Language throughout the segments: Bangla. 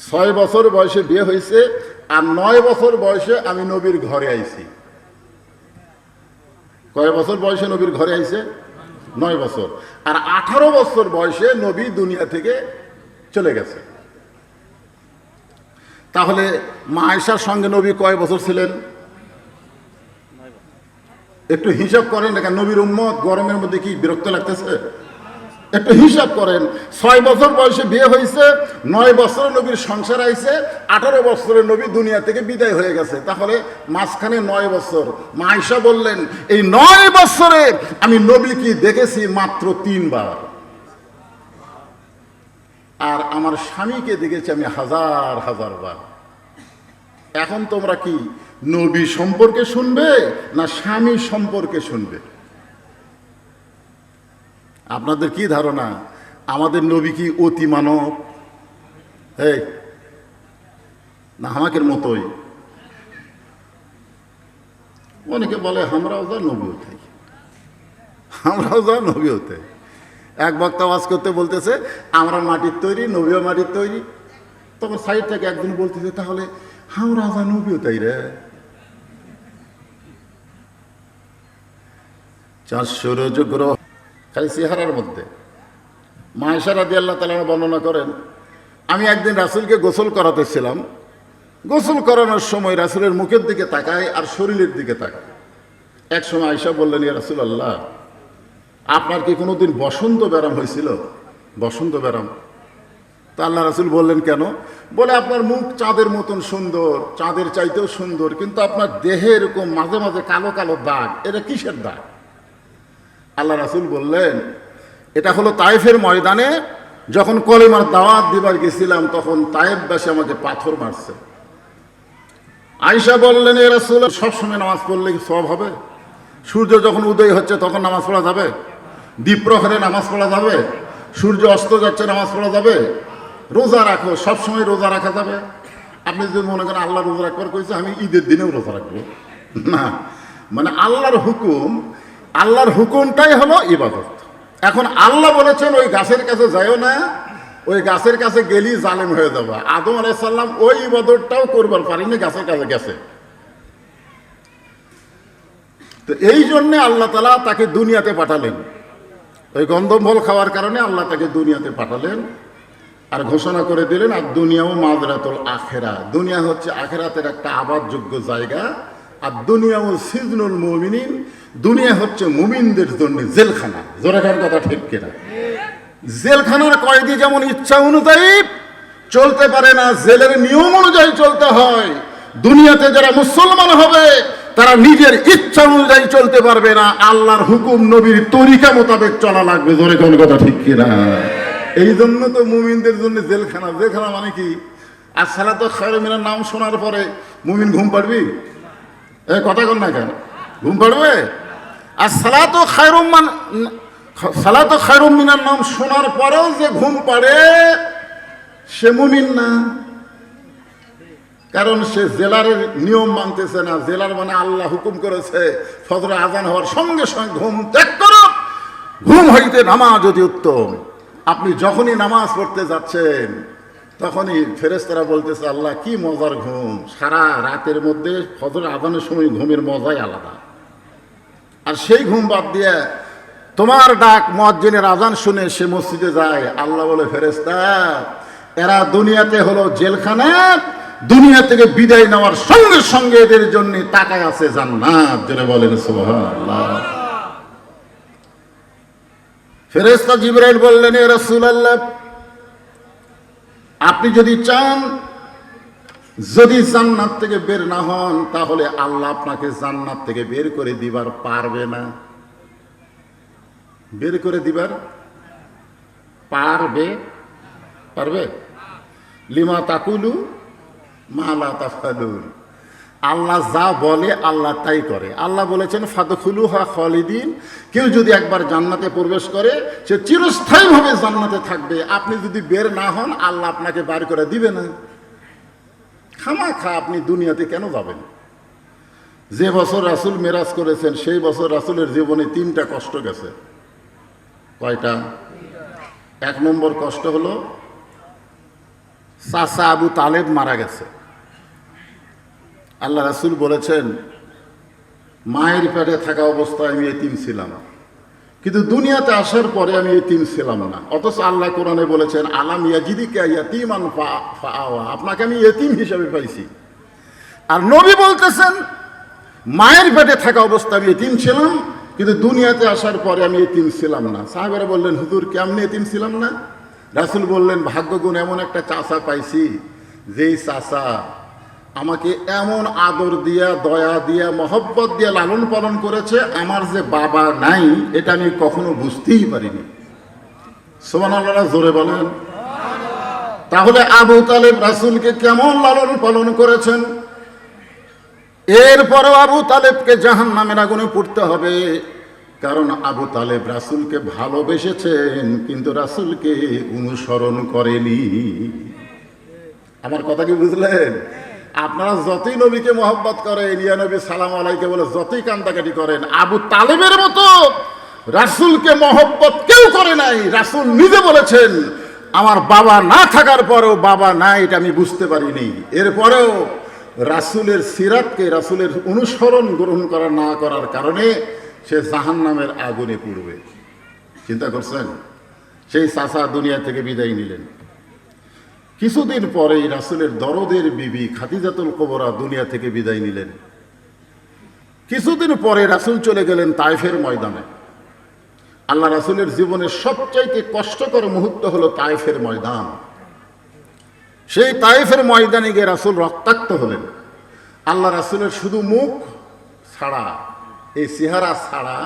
6 বছর বয়সে বিয়ে হয়েছে, আর 9 বছর বয়সে আমি নবীর ঘরে আইছি। কয় বছর বয়সে নবীর ঘরে আইছে? 9 বছর। আর 18 বছর বয়সে নবী দুনিয়া থেকে চলে গেছে। তাহলে মা আয়েশার সঙ্গে নবী কয় বছর ছিলেন? একটু হিসাব করেন। দেখেন নবীর উম্মত গরমের মধ্যে কি বিরক্ত লাগতেছে? একটু হিসাব করেন। 6 বছর বয়সে বিয়ে হয়েছে, 9 বছরে নবীর সংসার আইছে, 18 বছরে নবী দুনিয়া থেকে বিদায় হয়ে গেছে। তাহলে মাঝখানে 9 বছর। মা আয়েশা বললেন, এই 9 বছরে আমি নবীকে দেখেছি মাত্র 3 বার, আর আমার স্বামীকে দেখেছি আমি হাজার হাজার বার। এখন তোমরা কি নবী সম্পর্কে শুনবে না স্বামী সম্পর্কে শুনবে? আপনাদের কি ধারণা আমাদের নবী কি অতি মানব না আমাদের মতোই? অনেকে বলে আমরাও যা নবী হতে, আমরাও যা নবী হতে। এক বক্তা ওয়াজ করতে বলতেছে আমরা মাটির তৈরি, নবীও মাটির তৈরি। তখন সাইড থেকে একজন বলতেছে তাহলে আমরা যা নবী হতাই রে। 400 রোজ গ্রহ খালি চেহারার মধ্যে। মা আয়েশা রাদিয়াল্লাহু তাআলা বর্ণনা করেন, আমি একদিন রাসূলকে গোসল করাতেছিলাম। গোসল করানোর সময় রাসূলের মুখের দিকে তাকায় আর শরীরের দিকে তাকায়। এক সময় আয়েশা বললেন, ইয়া রাসূলুল্লাহ, আপনার কি কোনোদিন বসন্ত ব্যারাম হয়েছিল? বসন্ত ব্যারাম? তা আল্লাহ রাসূল বললেন, কেন? বলে আপনার মুখ চাঁদের মতন সুন্দর, চাঁদের চাইতেও সুন্দর, কিন্তু আপনার দেহে এরকম মাঝে মাঝে কালো কালো দাগ, এটা কিসের দাগ? আল্লাহ রাসূল বললেন, এটা হলো তায়েফের ময়দানে যখন কলেমার দাওয়াত দিবার গেছিলাম তখন তায়েফবাসী আমাকে পাথর মারছে। আয়েশা বললেন, এ রাসূল, সবসময় নামাজ পড়লে কি সওয়াব হবে? সূর্য যখন উদয় হচ্ছে তখন নামাজ পড়া যাবে? দ্বীপ্রহরে নামাজ পড়া যাবে? সূর্য অস্ত যাচ্ছে নামাজ পড়া যাবে? রোজা রাখো, সবসময় রোজা রাখা যাবে? আপনি যদি মনে করেন আল্লাহ রোজা রাখবার কইছে আমি ঈদের দিনেও রোজা রাখবো, না। মানে আল্লাহর হুকুমটাই হলো ইবাদত। এখন আল্লাহ বলেছেন ওই গাছের কাছে যাইও না, ওই গাছের কাছে গেলি জালেম হয়ে যাবে। আদম আলাইহিস সালাম ওই ইবাদতটাও করবার পারেনি, গাছের কাছে গেছে। তো এই জন্যে আল্লাহ তাআলা তাকে দুনিয়াতে পাঠালেন। ওই গন্ধম ফল খাওয়ার কারণে আল্লাহ তাকে দুনিয়াতে পাঠালেন আর ঘোষণা করে দিলেন, আর দুনিয়াও মাযরাতুল আখিরা, দুনিয়া হচ্ছে আখিরাতের একটা আবাদযোগ্য জায়গা। আর দুনিয়াও সিজনুল মুমিনিন, দুনিয়া হচ্ছে মুমিনদের জন্য জেলখানা। জোরেখান কথা ঠিক কিনা? জেলখানার কয়েদি যেমন ইচ্ছা অনুযায়ী চলতে পারে না, জেলের নিয়ম অনুযায়ী চলতে হয়। দুনিয়াতে যারা মুসলমান হবে তারা নিজের ইচ্ছা অনুযায়ী চলতে পারবে না, আল্লাহর হুকুম নবীর তরিকা মোতাবেক চলা লাগবে। জোরেখান কথা ঠিক কিনা? এই জন্য তো মুমিনদের জন্য জেলখানা। জেলখানা মানে কি? আসসালাতু খায়রুম মিনান নাম শোনার পরে মুমিন ঘুম পাড়বি? কথা কন না কেন? ঘুম পাড়বে? আর সালাতু খায়রুম মিনান নাম শোনার পরেও যে ঘুম পাড়ে সে মুমিন না, কারণ সে জেলারের নিয়ম মানতেছে না। জেলার মানে আল্লাহ হুকুম করেছে ফজর আজান হওয়ার সঙ্গে সঙ্গে ঘুম ত্যাগ করো, ঘুম হইতে নামাজ অতি উত্তম। আপনি যখনই নামাজ পড়তে যাচ্ছেন তখনই ফেরেশতারা বলতেছে, আল্লাহ কি মজার ঘুম, সারা রাতের মধ্যে ফজর আজানের সময় ঘুমের মজাই আলাদা। আর সেই ঘুম বাদ দিয়ে তোমার ডাক মুয়াজ্জিনের আজান শুনে সে মসজিদে যায়। আল্লাহ বলে, ফেরেশতা এরা দুনিয়াতে হলো জেলখানা, দুনিয়া থেকে বিদায় নেওয়ার সঙ্গে সঙ্গে এদের জন্য তাকায় আছে জান্নাত। জোরে বলেন সুবহানাল্লাহ। ফেরেশতা জিবরাইল বললেন, এ রাসূলুল্লাহ, আপনি যদি চান যদি জান্নাত থেকে বের না হন তাহলে আল্লাহ আপনাকে জান্নাত থেকে বের করে দিবার পারবে না। বের করে দিবার পারবে? লিমা তাকুলু মা লা তাফআলুন। আল্লাহ যা বলে আল্লাহ তাই করে। আল্লাহ বলেছেন ফাদখুলুহা খালিদিন, কেউ যদি একবার জান্নাতে প্রবেশ করে সে চিরস্থায়ীভাবে জান্নাতে থাকবে। আপনি যদি বের না হন আল্লাহ আপনাকে বার করে দিবে না। খামাখা আপনি দুনিয়াতে কেন যাবেন? যে বছর রাসূল মেরাজ করেছেন সেই বছর রাসূলের জীবনে 3টা কষ্ট গেছে। কয়টা? 1 নম্বর কষ্ট হলো চাচা আবু তালেব মারা গেছে। আল্লাহ রাসূল বলেছেন, মায়ের পেটে থাকা অবস্থায় আমি এতিম ছিলাম, কিন্তু দুনিয়াতে আসার পরে আমি এতিম ছিলাম না। অথচ আল্লাহ কোরআনে বলেছেন, আলাম ইয়াজিদিকা ইয়াতীমান ফাআওয়া, আপনাকে আমি এতিম হিসেবে পাইছি। আর নবী বলতেছেন, মায়ের পেটে থাকা অবস্থায় আমি এতিম ছিলাম, কিন্তু দুনিয়াতে আসার পরে আমি এতিম ছিলাম না। সাহাবারা বললেন, হুজুর কেমনে এতিম ছিলাম না? রাসূল বললেন, ভাগ্যগুণ এমন একটা চাচা পাইছি, যেই চাচা আমাকে এমন আদর দিয়া, দয়া দিয়া, মহব্বত দিয়া লালন পালন করেছে, আমার যে বাবা নাই এটা আমি কখনো বুঝতেই পারিনি। সুবহানাল্লাহ, জোরে বলেন। তাহলে আবু তালেব রাসূলকে কেমন লালন পালন করেছেন? এরপরও আবু তালেবকে জাহান্নামের আগুনে পুড়তে হবে, কারণ আবু তালেব রাসূলকে ভালোবেসেছেন কিন্তু রাসূলকে অনুসরণ করেনি। আমার কথা কি বুঝলেন? আপনারা যতই নবীকে মহব্বত করেন, ইয়া নবী সালাম আলাইকে বলে যতই কান্দাকাটি করেন, আবু তালেবের মতো রাসূলকে মহব্বত কেউ করে নাই। রাসূল নিজে বলেছেন, আমার বাবা না থাকার পরেও বাবা নাই এটা আমি বুঝতে পারিনি। এরপরেও রাসূলের সিরাতকে, রাসূলের অনুসরণ গ্রহণ করা না করার কারণে সে জাহান্নামের আগুনে পুড়বে। চিন্তা করছেন? সেই চাচা দুনিয়া থেকে বিদায় নিলেন। কিছুদিন পরেই রাসূলের দরদের বিবি খাদিজাতুল কুবরা দুনিয়া থেকে বিদায় নিলেন। কিছুদিন পরে রাসূল চলে গেলেন তায়েফের ময়দানে। আল্লাহ রাসূলের জীবনের সবচাইতে কষ্টকর মুহূর্ত হলো তায়েফের ময়দান। সেই তায়েফের ময়দানে গিয়ে রাসূল রক্তাক্ত হলেন। আল্লাহ রাসূলের শুধু মুখ ছাড়া, এই চেহারা ছাড়া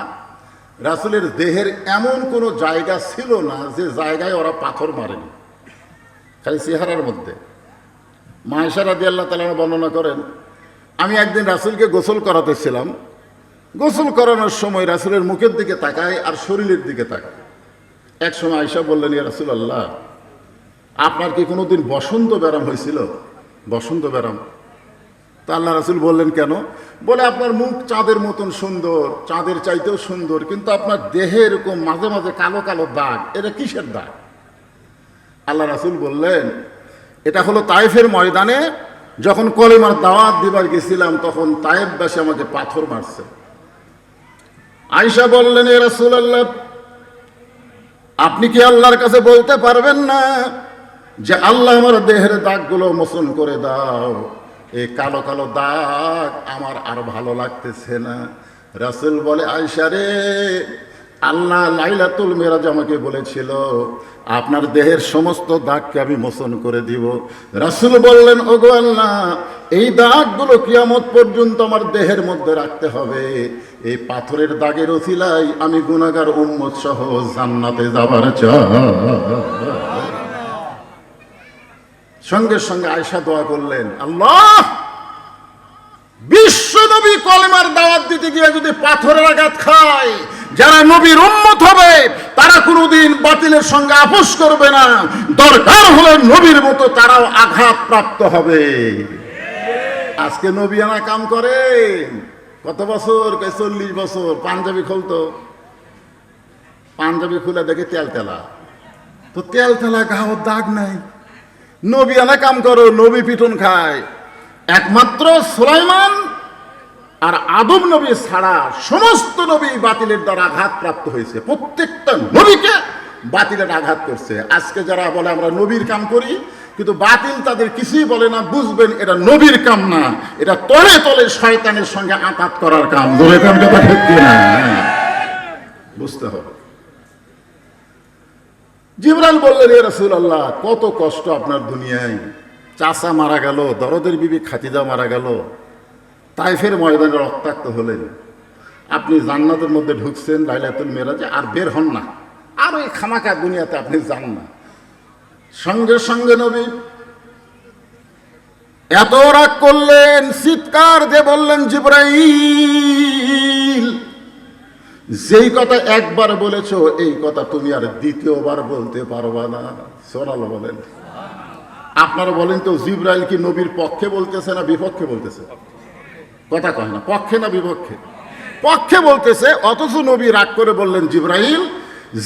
রাসূলের দেহের এমন কোনো জায়গা ছিল না যে জায়গায় ওরা পাথর মারেনি, খালি চেহারার মধ্যে। মা আয়েশা রাদিয়াল্লাহু তাআলা বর্ণনা করেন, আমি একদিন রাসূলকে গোসল করাতেছিলাম। গোসল করানোর সময় রাসূলের মুখের দিকে তাকায় আর শরীরের দিকে তাকায়। এক সময় আয়েশা বললেন, ইয়া রাসূলুল্লাহ, আপনার কি কোনোদিন বসন্ত ব্যারাম হয়েছিল? বসন্ত ব্যারাম? তা আল্লাহ রাসূল বললেন, কেন? বলে, আপনার মুখ চাঁদের মতন সুন্দর, চাঁদের চাইতেও সুন্দর, কিন্তু আপনার দেহে এরকম মাঝে মাঝে কালো কালো দাগ, এটা কিসের দাগ? আল্লাহ রাসূল বললেন, এটা হলো তায়েফের ময়দানে যখন কলেমার দাওয়াত দিবার গেছিলাম, তখন তায়েফবাসী আমাকে পাথর মারছে। আয়েশা বললেন, ইয়া রাসূলুল্লাহ, আপনি কি আল্লাহর কাছে বলতে পারবেন না যে আল্লাহ আমার দেহের দাগগুলো মোচন করে দাও? এই কালো কালো দাগ আমার আর ভালো লাগতেছে না। রাসূল বলে, আয়েশা রে, আল্লাহ লাইলাতুল মেরাজ আমাকে বলেছিল আপনার দেহের সমস্ত দাগকে আমি মোচন করে দিব। রাসূল বললেন, ওগো আল্লাহ, এই দাগগুলো কিয়ামত পর্যন্ত আমার দেহের মধ্যে রাখতে হবে। এই পাথরের দাগের ওসিলায় আমি গুনাহগার উম্মত সহ জান্নাতে যাবার চাই। সঙ্গে সঙ্গে আয়েশা দোয়া করলেন, আল্লাহ, বিশ্ব নবী কলেমার দাওয়াত দিতে গিয়ে যদি পাথরের আঘাত খায়, যারা নবীর উম্মত হবে তারা কোনোদিন বাতিলের সঙ্গে আপোষ করবে না, দরকার হলে নবীর মতো তারাও আঘাত প্রাপ্ত হবে। আজকে নবিয়ানা কাম করে কত বছর? 40 বছর। পাঞ্জাবি খুলতো, পাঞ্জাবি খুলে দেখে তেল তেলা, তো তেল তেলা গাও দাগ নাই। নবিয়ানা কাম করো, নবী পিটন খায়। একমাত্র সুলাইমান আর আদম নবী ছাড়া সমস্ত নবী বাতিলের দ্বারা আঘাত প্রাপ্ত হয়েছে। প্রত্যেকটা নবীকে বাতিলের আঘাত করছে। আজকে যারা বলে আমরা নবীর কাম করি, কিন্তু বাতিল তাদের কিছুই বলে না, বুঝবেন এটা নবীর কাম না, এটা তলে তলে শয়তানের সঙ্গে আঘাত করার কাম। ধরে কামটা ঠিক কিনা বুঝতে হবে। জিবরাইল বললেন, ইয়া রাসূলুল্লাহ, কত কষ্ট আপনার দুনিয়ায়। চাচা মারা গেল, দরদের বিবি খাদিজা মারা গেল, তায়েফের ময়দানে রক্তাক্ত হলেন, আপনি জান্নাতের মধ্যে ঢুকছেন লাইলাতুল মেরাজে, আর বের হন না, আর ওই খামাকা দুনিয়াতে আপনি যান না। সঙ্গে সঙ্গে নবী এত রাগ করলেন, চিৎকার দিয়ে বললেন, জিবরাইল, যেই কথা একবার বলেছো এই কথা তুমি আর দ্বিতীয়বার বলতে পারবা না। সুবহানাল্লাহ বলেন। আপনারা বলেন তো, জিবরাইল কি নবীর পক্ষে বলতেছে না বিপক্ষে বলতেছে? কথা কয় না, পক্ষে না বিপক্ষে? পক্ষে বলতেছে। অথচ নবী রাগ করে বললেন, জিবরাইল,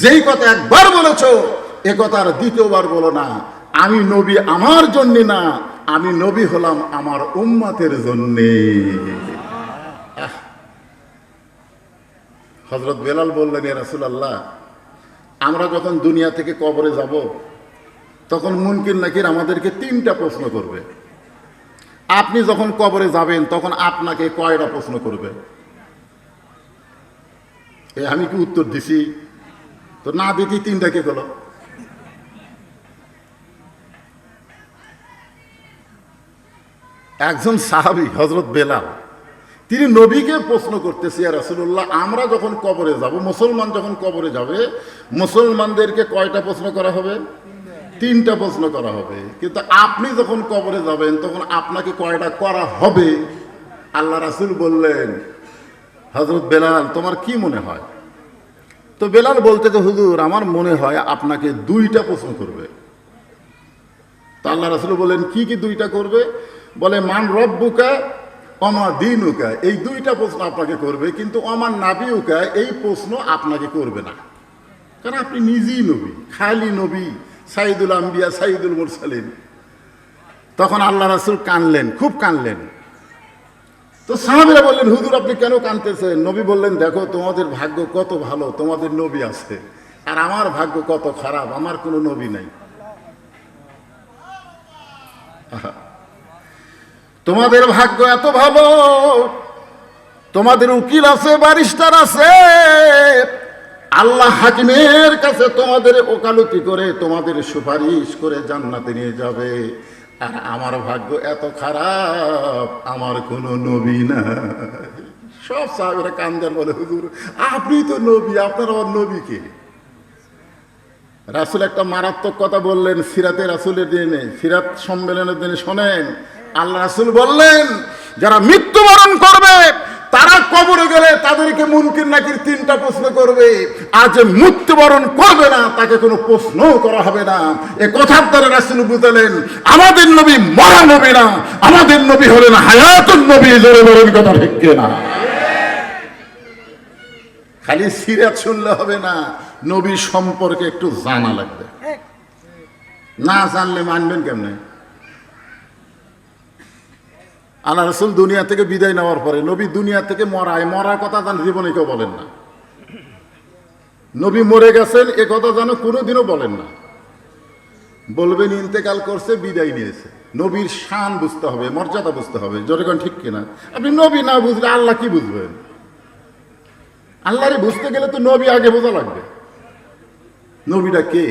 যেই কথা একবার বলেছো এ কথা আর দ্বিতীয়বার বলো না। আমি নবী আমার জন্যে না, আমি নবী হলাম আমার উম্মতের জন্যে। হযরত বেলাল বললেন, ইয়া রাসূলুল্লাহ, আমরা যখন দুনিয়া থেকে কবরে যাব তখন মুনকির নাকির আমাদেরকে 3টা প্রশ্ন করবে। আপনি যখন কবরে যাবেন তখন আপনাকে কয়টা প্রশ্ন করবে? আমি কি উত্তর দিছি? তো না দিতি 3টা কে হলো? একজন সাহাবী হযরত বেলাল, তিনি নবীকে প্রশ্ন করতেছে, ইয়া রাসূলুল্লাহ, আমরা যখন কবরে যাব, মুসলমান যখন কবরে যাবে, মুসলমানদেরকে কয়টা প্রশ্ন করা হবে? 3টা প্রশ্ন করা হবে। কিন্তু আপনি যখন কবরে যাবেন তখন আপনাকে কয়টা করা হবে? আল্লাহ রাসূল বললেন, হযরত বেলাল, তোমার কি মনে হয়? তো বেলাল বলতে, যে হুজুর, আমার মনে হয় আপনাকে 2টা প্রশ্ন করবে। তো আল্লাহ রাসূল বললেন, কি কি 2টা করবে? বলে, মান রব্বুকা অমা দীনুকা, এই 2টা প্রশ্ন আপনাকে করবে, কিন্তু অমান নাবিউকা এই প্রশ্ন আপনাকে করবে না, কারণ আপনি নিজেই নবী, খালি নবী, সাইদুল আম্বিয়া, সাইদুল মুরসালিন। তখন আল্লাহ রাসূল কানলেন, খুব কানলেন। তো সাহাবীরা বললেন, হুজুর, আপনি কেন কানতেছেন? নবী বললেন, দেখো, তোমাদের ভাগ্য কত ভালো, তোমাদের নবী আছে, আর আমার ভাগ্য কত খারাপ, আমার কোনো নবী নাই। তোমাদের ভাগ্য এত ভালো, তোমাদের উকিল আছে, ব্যারিস্টার আছে, আল্লাহ হাকিমের কাছে তোমাদের ওকালতি করে, তোমাদের সুপারিশ করে জান্নাতে নিয়ে যাবে। আর আমার ভাগ্য এত খারাপ, আমার কোনো নবী না। সব সাহাবীরা কান্দেন, বলে, হুজুর, আপনি তো নবী, আপনার আমার নবী কে? রাসূল একটা মারাত্মক কথা বললেন সিরাতে রাসূলের দিনে, সিরাত সম্মেলনের দিনে। শোনেন, আল্লাহ রাসূল বললেন, যারা মৃত্যুবরণ করবে তারা কবরে গেলে তাদেরকে মুনকির নাকির 3টা প্রশ্ন করবে, আর যে মৃত্যুবরণ করবে না তাকে কোনো প্রশ্ন করা হবে না। এ কথার দ্বারা রাসূল বুঝালেন, আমাদের নবী মরা নবী না, আমাদের নবী হলেন হায়াতুন নবী। জোরে বলেন কথা ঠিক কিনা? খালি সিরাত শুনলে হবে না, নবী সম্পর্কে একটু জানা লাগবে। না জানলে মানবেন কেমনে? আল্লাহ রাসূল দুনিয়া থেকে বিদায় নেওয়ার পরে নবী দুনিয়া থেকে মরার কথা জান জীবনে কেউ বলেন না। নবী মরে গেছেন এ কথা যেন কোনোদিনও বলেন না, বলবেন ইন্তেকাল করছে, বিদায় নিয়েছে। নবীর শান বুঝতে হবে, মর্যাদা বুঝতে হবে। জোরে ঠিক কিনা? আপনি নবী না বুঝলে আল্লাহ কি বুঝবেন? আল্লাহরে বুঝতে গেলে তো নবী আগে বোঝা লাগবে, নবীটা কে।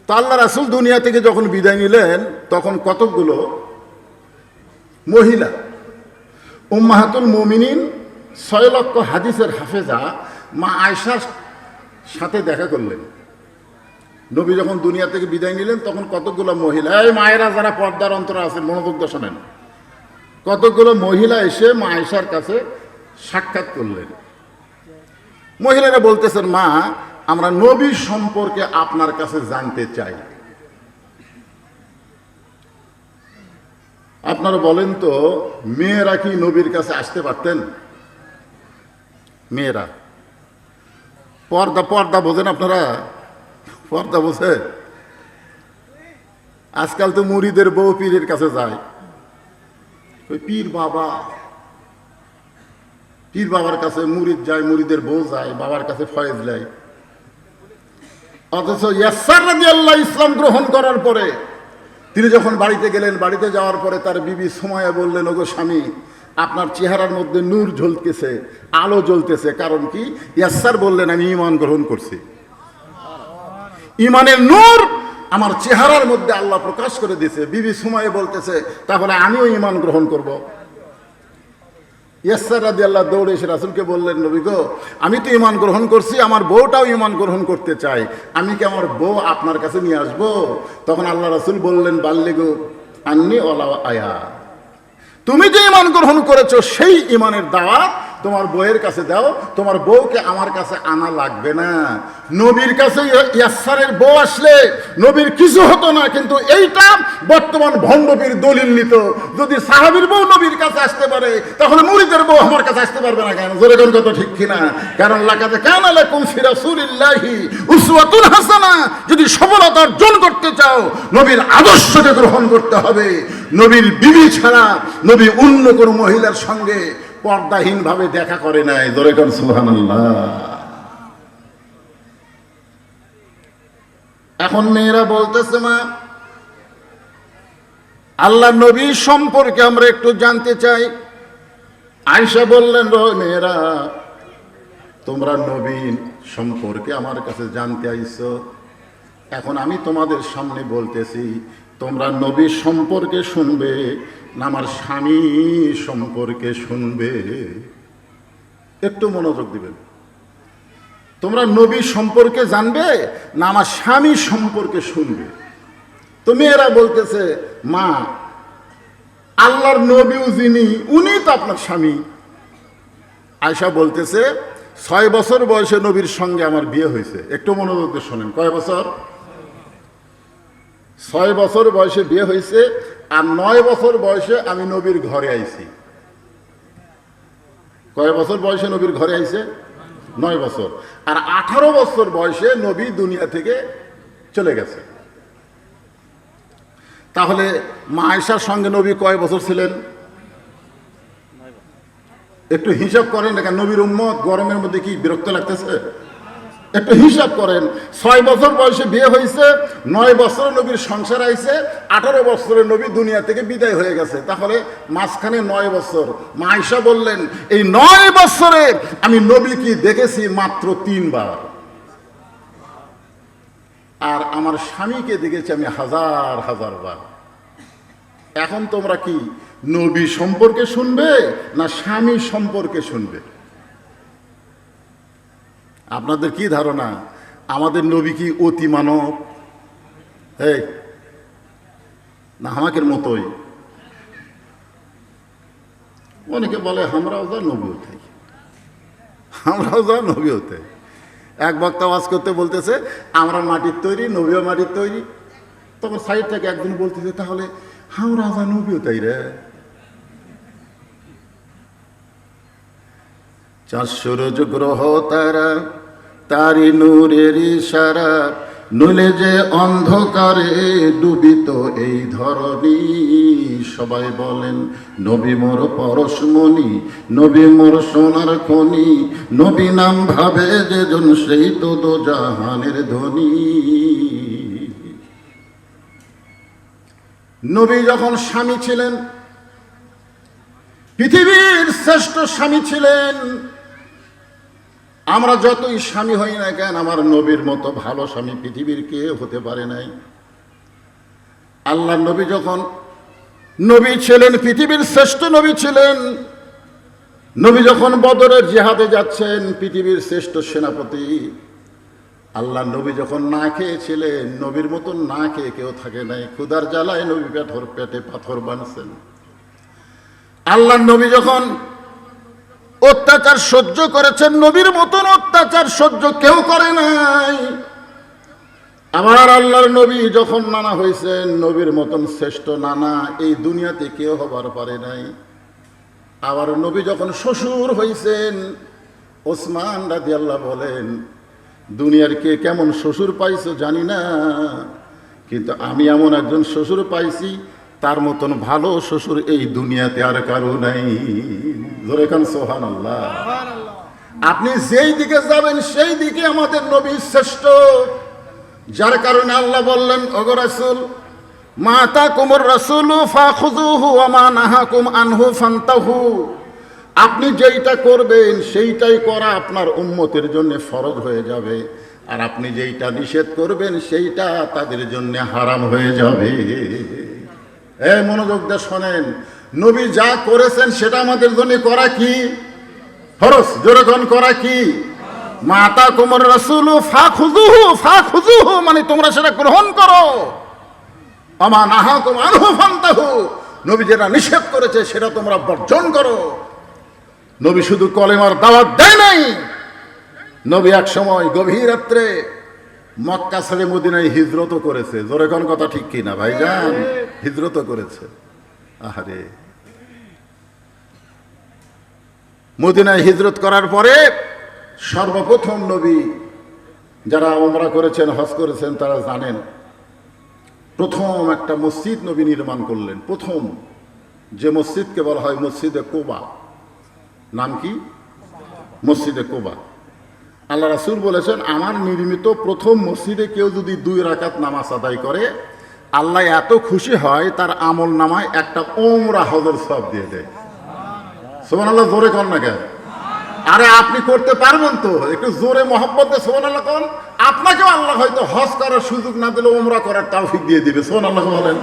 তো আল্লাহ রাসূল দুনিয়া থেকে যখন বিদায় নিলেন তখন কতকগুলো মহিলা উম্মাহাতুল মুমিনিন 6 লক্ষ হাদিসের হাফেজা মা আয়েশার সাথে দেখা করলেন। নবী যখন দুনিয়া থেকে বিদায় নিলেন তখন কতকগুলো মহিলা, এই মায়েরা যারা পর্দার অন্তরে আছেন মনোযোগ দিয়ে শোনেন, কতকগুলো মহিলা এসে মা আয়েশার কাছে সাক্ষাৎ করলেন। মহিলারা বলতেছেন, মা, আমরা নবী সম্পর্কে আপনার কাছে জানতে চাই। আপনারা বলেন তো, মেয়েরা কি নবীর কাছে আসতে পারতেন? মেয়েরা পর্দা বোঝেন আপনারা? পর্দা বোঝে? আজকাল তো মুরিদের বউ পীরের কাছে যায়, ওই পীর বাবার কাছে মুরিদ যায়, মুরিদের বউ যায়, বাবার কাছে ফয়েজ নেয়। অথচ ইয়াসার রাদিয়াল্লাহু ইসলাম গ্রহণ করার পরে তিনি যখন বাড়িতে গেলেন, বাড়িতে যাওয়ার পরে তার বিবি সুমাইয়া বললেন, ওগো স্বামী, আপনার চেহারার মধ্যে নূর জ্বলতেছে, আলো জ্বলতেছে, কারণ কি? ইয়াসার বললেন, আমি ঈমান গ্রহণ করছি, ঈমানের নূর আমার চেহারার মধ্যে আল্লাহ প্রকাশ করে দিয়েছে। বিবি সুমাইয়া বলতেছে, তাহলে আমিও ঈমান গ্রহণ করব। ইয়াসার রাদিয়াল্লাহু দৌড়ে এসে রাসূলকে বললেন, নবী গো, আমি তো ঈমান গ্রহণ করছি, আমার বউটাও ঈমান গ্রহণ করতে চাই, আমি কি আমার বউ আপনার কাছে নিয়ে আসবো? তখন আল্লাহ রাসূল বললেন, বাল্লিগু আন্নী ওয়ালাউ আয়া, তুমি যে ঈমান গ্রহণ করেছো সেই ঈমানের দাওয়াত তোমার বউয়ের কাছে দাও, তোমার বউকে আমার কাছে আনা লাগবে না। নবীর কাছে ইয়াসারের বউ আসলে নবীর কিছু হতো না, কিন্তু এইটা বর্তমান ভণ্ডপীর দলিল নিত। যদি সাহাবীর বউ নবীর কাছে আসতে পারে, তাহলে মুরিদের বউ আমার কাছে আসতে পারবে না কেন? জোরে কোন কথা ঠিক কিনা? কারণ লাকাদ কানা লাকুম ফি রাসূলিল্লাহি উসওয়াতুন হাসানা। যদি সফলতা অর্জন করতে চাও, নবীর আদর্শকে গ্রহণ করতে হবে। নবীর বিবি ছাড়া নবী অন্য কোনো মহিলার সঙ্গে পর্দাহীন ভাবে দেখা করে নাই। জোরে কোন সুবহানাল্লাহ। এখন মেয়েরা বলতেছে, মা আল্লাহ নবী সম্পর্কে আমরা একটু জানতে চাই। আয়েশা বললেন, মেয়েরা তোমরা নবী সম্পর্কে আমার কাছে জানতে আইছো, এখন আমি তোমাদের সামনে বলতেছি, তোমরা নবী সম্পর্কে শুনবে না আমার স্বামী সম্পর্কে শুনবে? একটু মনোযোগ দিবেন। তোমরা নবী সম্পর্কে জানবে না আমার স্বামী সম্পর্কে শুনবে? তো মেয়েরা বলতেছে, মা আল্লাহর নবীও যিনি, উনি তো আপনার স্বামী। আয়েশা বলতেছে, 6 বছর বয়সে নবীর সঙ্গে আমার বিয়ে হয়েছে। একটু মনোযোগ দিয়ে শোনেন, কয় বছর? 6 বছর বয়সে বিয়ে হয়েছে, আর 9 বছর বয়সে আমি নবীর ঘরে আইছি। কয় বছর বয়সে নবীর ঘরে আইছে? 9 বছর। আর 18 বছর বয়সে নবী দুনিয়া থেকে চলে গেছে। তাহলে মা আয়েশার সঙ্গে নবী কয় বছর ছিলেন? একটু হিসাব করেন। দেখেন নবীর উম্মত গরমের মধ্যে কি বিরক্ত লাগতেছে? একটু হিসাব করেন। 6 বছর বয়সে বিয়ে হয়েছে, 9 বছরে নবীর সংসার আইছে, 18 বছরে নবী দুনিয়া থেকে বিদায় হয়ে গেছে। তাহলে মাঝখানে 9 বছর। মা আয়েশা বললেন, এই 9 বছরে আমি নবী কি দেখেছি মাত্র 3 বার, আর আমার স্বামীকে দেখেছি আমি হাজার হাজার বার। এখন তোমরা কি নবী সম্পর্কে শুনবে না স্বামী সম্পর্কে শুনবে? আপনাদের কি ধারণা আমাদের নবী কি অতি মানব না আমাদের মতোই? অনেকে বলে আমরাও যা নবী হতে, আমরাও যা নবী হতে। এক বক্তা ওয়াজ করতে বলতেছে আমরা মাটির তৈরি, নবীও মাটির তৈরি। তখন সাইড থেকে একজন বলতেছে, তাহলে আমরা যা নবীও তাই রে। 4 সূরজ গ্রহ তারা তারি নূরের ইশারা, নইলে যে অন্ধকারে ডুবিত এই ধরণী। সবাই বলেন নবী মোর পরশমণি, নবী মোর সোনার খনি, নবী নাম ভাবে যেজন সেই তো দোজাহানের ধনী। নবী যখন স্বামী ছিলেন, পৃথিবীর শ্রেষ্ঠ স্বামী ছিলেন। আমরা যতই স্বামী হই না কেন, আমার নবীর মতো ভালো স্বামী পৃথিবীর কেউ হতে পারে নাই। আল্লাহ নবী যখন নবী ছিলেন, পৃথিবীর শ্রেষ্ঠ নবী ছিলেন। নবী যখন বদরের জিহাদে যাচ্ছেন, পৃথিবীর শ্রেষ্ঠ সেনাপতি। আল্লাহ নবী যখন না খেয়েছিলেন, নবীর মতন না খেয়ে কেউ থাকে নাই। ক্ষুধার জ্বালায় নবী পেটে পাথর বাঁধছেন। আল্লাহ নবী যখন অত্যাচার সহ্য করেছেন, নবীর মতন অত্যাচার সহ্য কেউ করে নাই। আবার আল্লাহর নবী যখন নানা হয়েছেন, নবীর মতন শ্রেষ্ঠ নানা এই দুনিয়াতে কেউ হবার পারে নাই। আবার নবী যখন শ্বশুর হয়েছেন, ওসমান রাদিয়াল্লাহু বলেন, দুনিয়ার কে কেমন শ্বশুর পাইছো জানি না, কিন্তু আমি এমন একজন শ্বশুর পাইছি, তার মতন ভালো শ্বশুর এই দুনিয়াতে আর কারো নাই। জোরে কান সুবহানাল্লাহ। আপনি যেই দিকে যাবেন সেই দিকে আমাদের নবী শ্রেষ্ঠ। যার কারণে আল্লাহ বললেন, ওগো রাসূল, মা আতাকুমুর রাসূলু ফাখুযুহু ওয়া মা নাহাকুম আনহু ফান্তাহু। আপনি যেইটা করবেন সেইটাই করা আপনার উম্মতের জন্য ফরজ হয়ে যাবে, আর আপনি যেইটা নিষেধ করবেন সেইটা তাদের জন্য হারাম হয়ে যাবে। এই মনোযোগ দিয়ে শোনেন, নবী যা করেছেন সেটা আমাদের জন্য করা কি ফরজ? জোরে কোন করা কি? মা আতাকুমুর রাসূলু ফাখুযুহু, ফাখুযুহু মানে তোমরা সেটা গ্রহণ করো। ওয়া মা নাহাকুম আনহু ফান্তাহু, নবী যেটা নিষেধ করেছে সেটা তোমরা বর্জন করো। নবী শুধু কলেমার দাওয়াত দেয় নাই, নবী এক সময় গভীর রাত্রে মক্কা ছেড়ে মদিনায় হিজরতও করেছে। জোরে কোন কথা ঠিক কিনা ভাইজান? হিজরতও করেছে। আহারে, মদিনায় হিজরত করার পরে সর্বপ্রথম নবী, যারা ওমরা করেছেন, হজ করেছেন, তারা জানেন, প্রথম একটা মসজিদ নবী নির্মাণ করলেন। প্রথম যে মসজিদকে বলা হয় মসজিদে কোবা। নাম কি? মসজিদে কোবা। আল্লাহ রাসূল বলেছেন, আমার নির্মিত প্রথম মসজিদে কেউ যদি 2 রাকাত নামাজ আদায় করে, আল্লাহ এত খুশি হয় তার আমল নামায় একটা ওমরা হজের সওয়াব দিয়ে দেয়। সুবহানাল্লাহ, জোরে কর না কেন? আরে আপনি করতে পারবেন তো? একটু জোরে মহব্বত দিয়ে সুবহানাল্লাহ কোন। আপনাকেও আল্লাহ হয়তো হজ করার সুযোগ না দিলে ওমরা করার তৌফিক দিয়ে দিবে। সুবহানাল্লাহ বলেন।